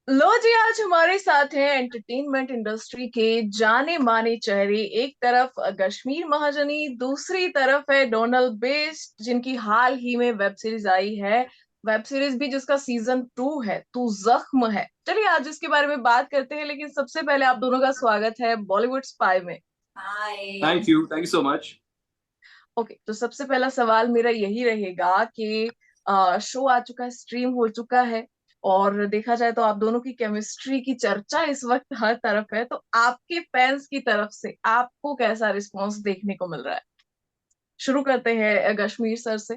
लो जी, आज हमारे साथ हैं एंटरटेनमेंट इंडस्ट्री के जाने माने चेहरे। एक तरफ कश्मीर महाजनी, दूसरी तरफ है डोनाल्ड बेस्ट, जिनकी हाल ही में वेब सीरीज आई है। वेब सीरीज भी जिसका सीजन 2 है, तू जख्म है। चलिए आज इसके बारे में बात करते हैं, लेकिन सबसे पहले आप दोनों का स्वागत है बॉलीवुड स्पाई में। Hi. Thank you so much. Okay, तो सबसे पहला सवाल मेरा यही रहेगा कि शो आ चुका है, स्ट्रीम हो चुका है, और देखा जाए तो आप दोनों की केमिस्ट्री की चर्चा इस वक्त हर तरफ है। तो आपके फैंस की तरफ से आपको कैसा रिस्पांस देखने को मिल रहा है? शुरू करते हैं कश्मीर सर से।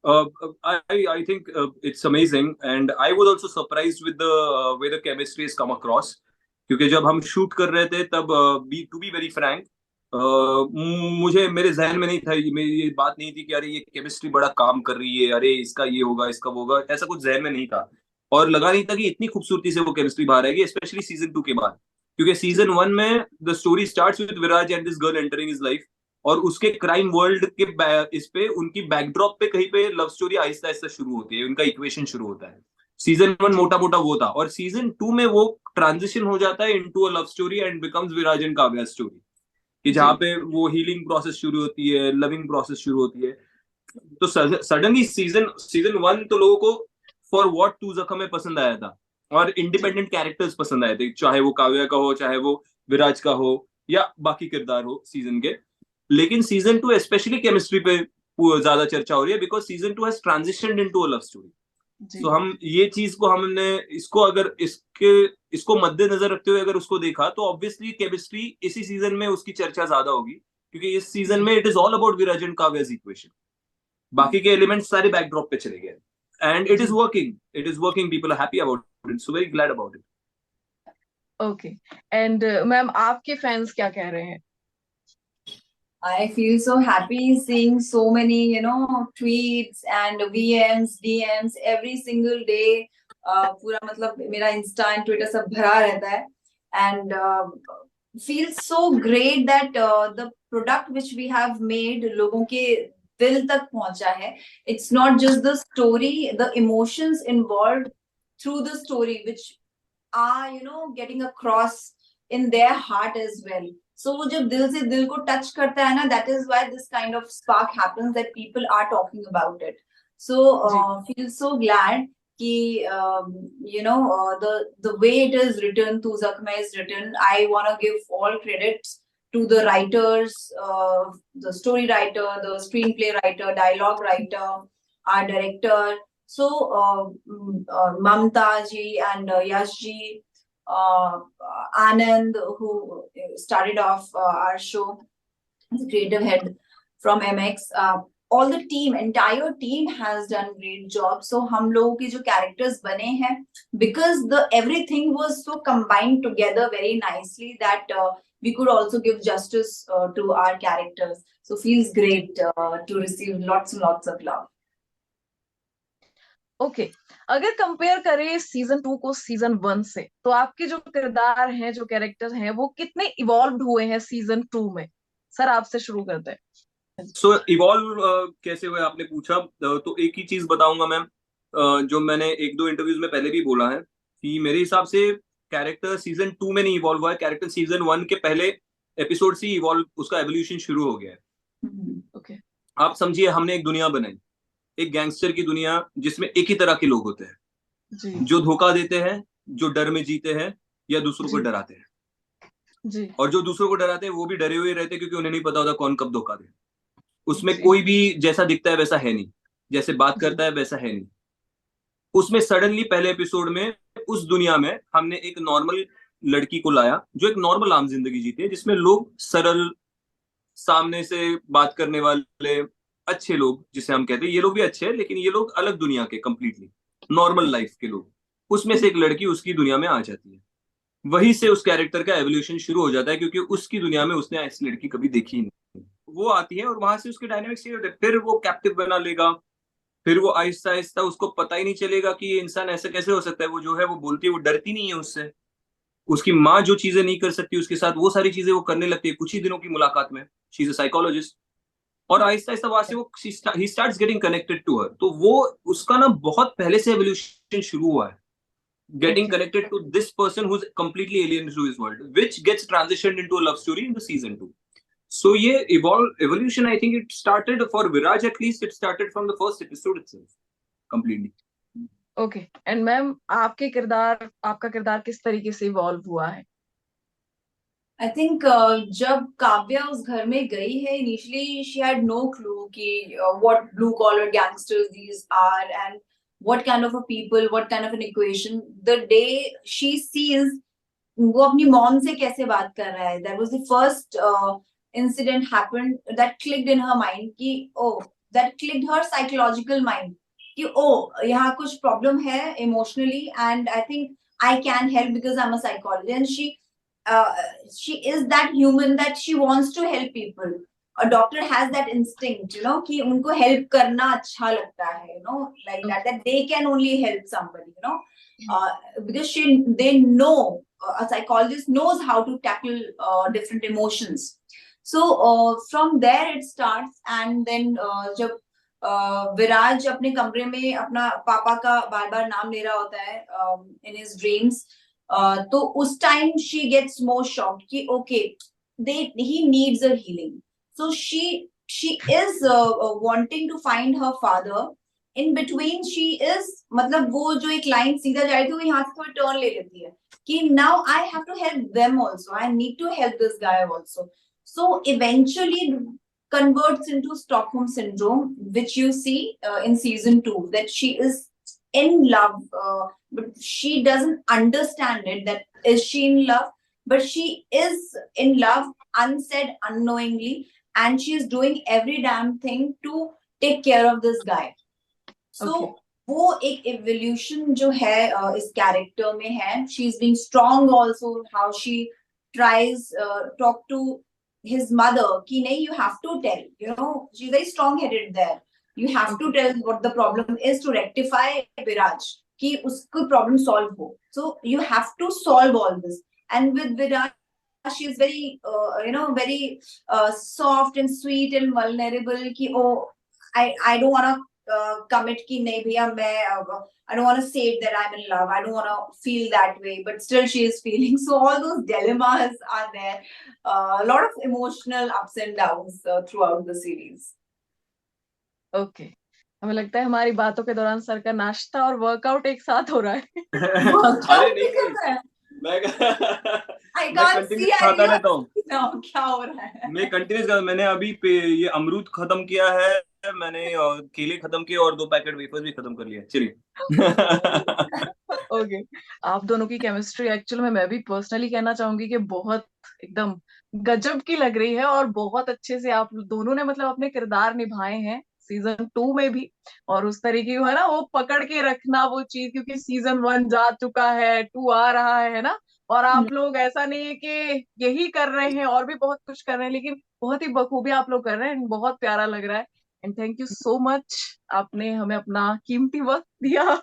I think it's amazing and I was also surprised with the way the chemistry has come across. क्योंकि जब हम शूट कर रहे थे तब टू बी वेरी फ्रैंक, मुझे मेरे जहन में नहीं था, ये बात नहीं थी कि अरे ये केमिस्ट्री बड़ा काम कर रही है, अरे इसका ये होगा इसका वो होगा, ऐसा कुछ जहन में नहीं था। और लगा नहीं था कि इतनी खूबसूरती से वो केमिस्ट्री बाहर आएगी, स्पेशली सीजन 2 के बाद। क्योंकि सीजन 1 में the story starts with Viraj and this girl entering his life, और उसके क्राइम वर्ल्ड के इस पे उनकी बैकड्रॉप पे कहीं पे लव स्टोरी आहिस्ता आहिस्ता शुरू होती है, उनका इक्वेशन शुरू होता है। सीजन 1 जी। मोटा मोटा वो था, और सीजन 2 में वो ट्रांजिशन हो जाता है into a love story and becomes Viraj and Kavya story, कि जहाँ जी। पे वो हीलिंग प्रोसेस शुरू होती है, लविंग प्रोसेस शुरू होती है। तो सडनली सीजन सीजन 1 तो लोगों को फॉर व्हाट टू जख्म में पसंद आया था, और जी। इंडिपेंडेंट कैरेक्टर्स पसंद आए थे, चाहे वो काव्या का हो, चाहे वो विराज का हो, या बाकी किरदार हो सीजन के। लेकिन सीजन 2 स्पेशली केमिस्ट्री पे ज्यादा चर्चा हो रही है, because season 2 has transition into a love story. जी। सो हम ये चीज को हमने इसको अगर इसको मद्देनजर रखते हुए अगर उसको देखा, तो ऑब्वियसली केमिस्ट्री इसी सीजन में उसकी चर्चा ज्यादा होगी, क्योंकि इस सीजन जी। में it is all about Viraj and Kavya's equation. बाकी के एलिमेंट्स सारे बैकड्रॉप पे चले गए, एंड इट इज जी। Working, people are happy about it, so very glad about it. Okay. And ma'am, आपके फैंस क्या कह रहे हैं? I feel so happy seeing so many, tweets and VMs, DMs every single day. पूरा मतलब मेरा Insta and Twitter सब भरा रहता है, and feels so great that the product which we have made लोगों के दिल तक पहुंचा है. It's not just the story, the emotions involved through the story which are getting across in their heart as well. So वो जब दिल से दिल को टच करता है ना, that is why this kind of spark happens, that people are talking about it. So ji. feel so glad कि the way it is written, Tu Zakhma is written. I want to give all credits to the writers, the story writer, the screenplay writer, dialogue writer, our director. So Mamta ji and Yash ji, uh, Anand, who started off our show, the creative head from MX. All the team, entire team has done great job. So हम लोगों के जो characters बने हैं, because the everything was so combined together very nicely that we could also give justice to our characters. So feels great to receive lots and lots of love. Okay. अगर compare करें season 2 को season 1 से, तो आपके जो किरदार हैं, जो कैरेक्टर हैं, वो कितने इवॉल्व हुए हैं सीजन 2 में? सर, आपसे शुरू करते हैं। सो इवॉल्व कैसे हुए आपने पूछा, तो एक ही चीज बताऊंगा मैम, जो मैंने एक दो इंटरव्यूज में पहले भी बोला है, कि मेरे हिसाब से कैरेक्टर सीजन 2 में नहीं इवॉल्व हुआ है, कैरेक्टर सीजन 1 के पहले एपिसोड से इवॉल्व, उसका एवोल्यूशन शुरू हो गया है। ओके। आप समझिए, हमने एक दुनिया बनाई, एक गैंगस्टर की दुनिया, जिसमें एक ही तरह के लोग होते हैं, जी। जो धोखा देते हैं, जो डर में जीते हैं, या दूसरों को जी। डराते हैं। जी। और जो दूसरों को डराते हैं वो भी डरे हुए रहते हैं, क्योंकि उन्हें नहीं पता होता कौन कब धोखा दे। उसमें जी। कोई भी जैसा दिखता है वैसा है नहीं, जैसे बात जी। करता है वैसा है नहीं। उसमें सडनली पहले एपिसोड में उस दुनिया में हमने एक नॉर्मल लड़की को लाया, जो एक नॉर्मल आम जिंदगी जीती है, जिसमें लोग सरल, सामने से बात करने वाले, अच्छे लोग जिसे हम कहते हैं, ये लोग भी अच्छे हैं, लेकिन ये लोग अलग दुनिया के, कंप्लीटली नॉर्मल लाइफ के लोग। उसमें से एक लड़की उसकी दुनिया में आ जाती है, वहीं से उस कैरेक्टर का एवोल्यूशन शुरू हो जाता है, क्योंकि उसकी दुनिया में उसने ऐसी लड़की कभी देखी नहीं। वो आती है और वहां से उसके डायनेमिक्स ये होते हैं, फिर वो कैप्टिव बना लेगा, फिर वो आहिस्ता आहिस्ता, उसको पता ही नहीं चलेगा कि ये इंसान ऐसे कैसे हो सकता है। वो जो है वो बोलती है, वो डरती नहीं है उससे। उसकी माँ जो चीजें नहीं कर सकती उसके साथ, वो सारी चीजें वो करने लगती है कुछ ही दिनों की मुलाकात में। She is a psychologist. और आहिस्ता आहिस्ता वहां से वो ही starts getting connected to her. तो वो उसका ना बहुत पहले से एवोल्यूशन शुरू हुआ है। getting Okay. connected to this person who's completely alien to his world, which gets transitioned into a love story in the season 2. So yeah, evolution, I think it started for Viraj, at least it started from the first episode itself, completely. Okay and ma'am आपका किरदार किस तरीके से evolve हुआ है? I think जब काव्या उस घर में गई है, initially she had no clue कि what blue collar gangsters these are and what kind of a people, what kind of an equation. The day she sees वो अपनी मॉम से कैसे बात कर रहा है, that was the first incident happened that clicked in her mind कि oh, that clicked her psychological mind कि oh, यहाँ कुछ problem है emotionally and I think I can help because I'm a psychologist. And she is that human that she wants to help people. A doctor has that instinct, you know, कि उनको help करना अच्छा लगता है, you know, like that they can only help somebody, you know, because they know, a psychologist knows how to tackle different emotions. So from there it starts, and then जब विराज अपने कमरे में अपना पापा का बार बार नाम ले रहा होता है in his dreams, तो उस time she gets more shocked कि okay, he needs a healing. So she is wanting to find her father. In between she is, मतलब वो जो एक लाइन सीधा जा रही थी वो यहाँ से थोड़ी टर्न ले लेती है कि now I have to help them also, I need to help this guy also. So eventually converts into Stockholm syndrome, which you see in season 2, that she is in love, but she doesn't understand it, that is she in love, but she is in love unsaid, unknowingly, and she is doing every damn thing to take care of this guy. So Okay. वो एक evolution जो है इस character में है. She's being strong also, how she tries talk to his mother कि नहीं, you have to tell, you know, she's very strong headed there. You have to tell what the problem is to rectify Viraj कि उसको problem solve हो. So you have to solve all this. And with Viraj, she is very you know, very soft and sweet and vulnerable कि oh, I don't want to commit कि नहीं भैया मैं I don't want to say that I'm in love. I don't want to feel that way, but still she is feeling. So all those dilemmas are there. A lot of emotional ups and downs throughout the series. Okay हमें लगता है हमारी बातों के दौरान sir का नाश्ता और वर्कआउट एक साथ हो रहा है. अरे नहीं, मैं कंटिन्यूस खाता रहता हूँ. क्या हो रहा है? मैं कंटिन्यूस, मैंने अभी ये अमरूद खत्म किया है, मैंने केले खत्म किए और 2 पैकेट वेफर्स भी खत्म कर लिए. चलिए. ओके आप दोनों की केमिस्ट्री एक्चुअल में मैं भी पर्सनली कहना चाहूंगी कि बहुत एकदम गजब की लग रही है और बहुत अच्छे से आप दोनों ने मतलब अपने किरदार निभाए हैं सीजन 2 में भी. और उस तरीके का है ना वो पकड़ के रखना वो चीज, क्योंकि सीजन 1 जा चुका है, 2 आ रहा है ना, और आप लोग ऐसा नहीं है कि यही कर रहे हैं और भी बहुत कुछ कर रहे हैं, लेकिन बहुत ही बखूबी आप लोग कर रहे हैं. बहुत प्यारा लग रहा है and thank you so much, आपने हमें अपना कीमती वक्त दिया.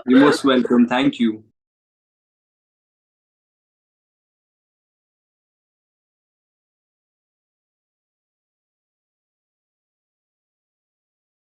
You're most welcome. Thank you.